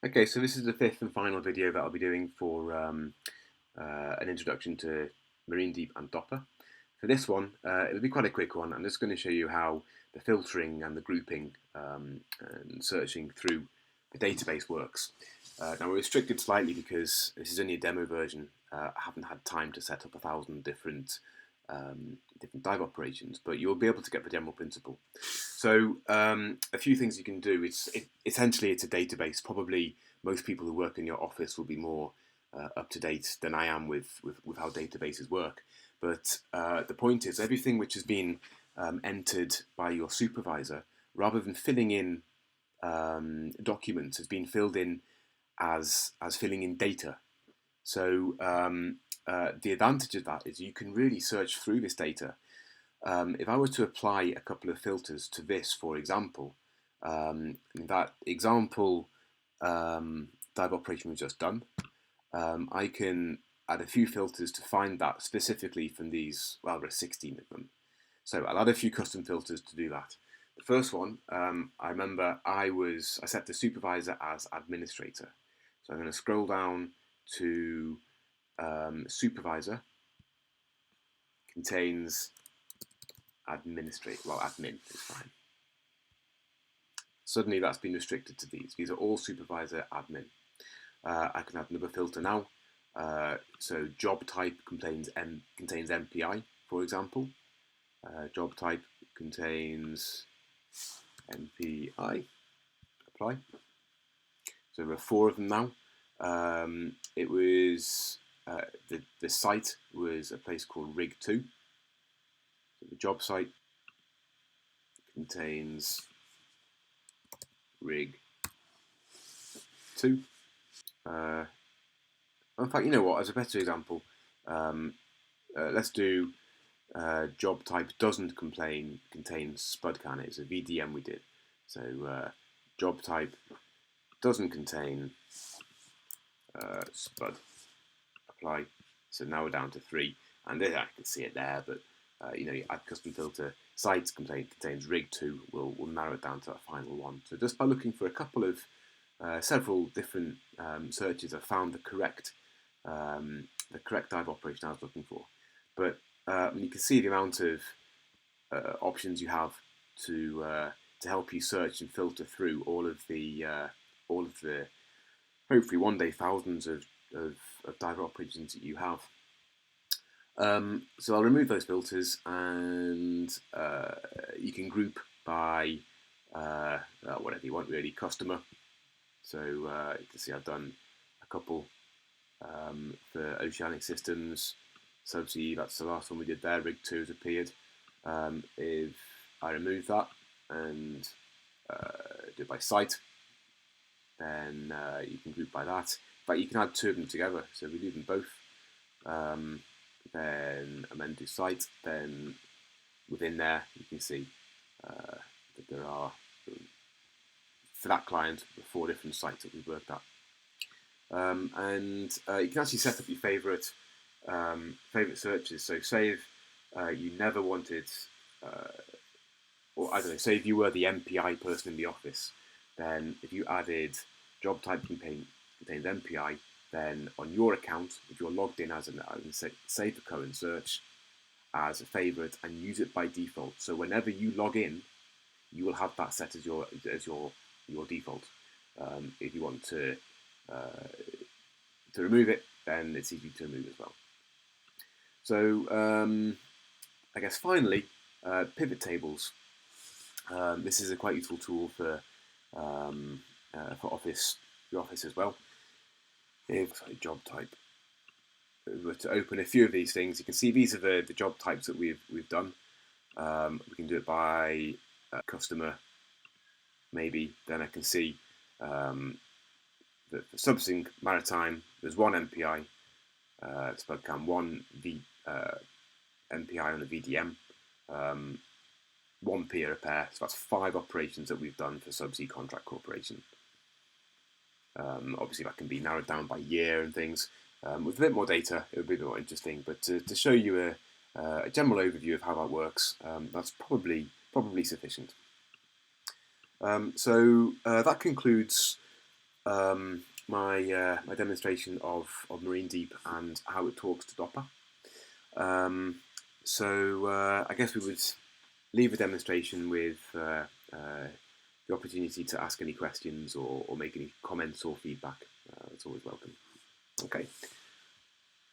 Okay, so this is the fifth and final video that I'll be doing for an introduction to Marine Deep and DOPA. For this one, it'll be quite a quick one. I'm just going to show you how the filtering and the grouping and searching through the database works. Now we're restricted slightly because this is only a demo version. I haven't had time to set up 1,000 different dive operations, but you'll be able to get the general principle. So a few things you can do. Essentially it's a database. Probably most people who work in your office will be more up to date than I am with how databases work. But the point is, everything which has been entered by your supervisor, rather than filling in documents, has been filled in as filling in data. So the advantage of that is you can really search through this data. If I were to apply a couple of filters to this, for example, that example dive operation we've just done, I can add a few filters to find that specifically from these, well, there are 16 of them. So I'll add a few custom filters to do that. The first one, I remember I set the supervisor as administrator. So I'm going to scroll down to supervisor, contains administrator, well, admin is fine. Suddenly that's been restricted to these. These are all supervisor admin. I can add another filter now. So job type contains MPI, for example. Job type contains MPI. Apply. So there are 4 of them now. It was the site was a place called Rig 2. So the job site contains Rig 2. In fact, you know what? As a better example, let's do job type doesn't contain spud can. It's a VDM we did. So job type doesn't contain spud. Apply. So now we're down to 3, and I can see it there. But you add custom filter. Sites contains rig 2. We'll narrow it down to a final one. So just by looking for a couple of several different searches, I found the correct dive operation I was looking for. But you can see the amount of options you have to help you search and filter through all of the hopefully one day thousands of diver operations that you have. So I'll remove those filters, and you can group by whatever you want, really. Customer. So you can see I've done a couple for oceanic systems. Subsea, that's the last one we did there. Rig 2 has appeared. If I remove that and do it by site, then you can group by that. But you can add 2 of them together. So we do them both. Then amend to site. Then within there, you can see that there are, for that client, 4 different sites that we've worked at. And you can actually set up your favourite searches. So say if you never wanted, or I don't know, say if you were the MPI person in the office, then if you added job type contains MPI, then on your account, if you're logged in as save the current search as a favourite and use it by default. So whenever you log in, you will have that set as your default. If you want to remove it, then it's easy to remove as well. So I guess finally, pivot tables. This is a quite useful tool for your office as well. If job type, we were to open a few of these things, you can see these are the job types that we've done. We can do it by customer, maybe. Then I can see that for subsea maritime, there's 1 MPI, SpudCam, 1 MPI on the VDM, 1 peer repair. So that's 5 operations that we've done for Subsea Contract Corporation. Obviously that can be narrowed down by year and things. With a bit more data, it would be a bit more interesting, but to show you a general overview of how that works, that's probably sufficient. So that concludes my demonstration of Marine Deep and how it talks to DOPA. I guess we would leave the demonstration with the opportunity to ask any questions or make any comments or feedback. It's always welcome. Okay,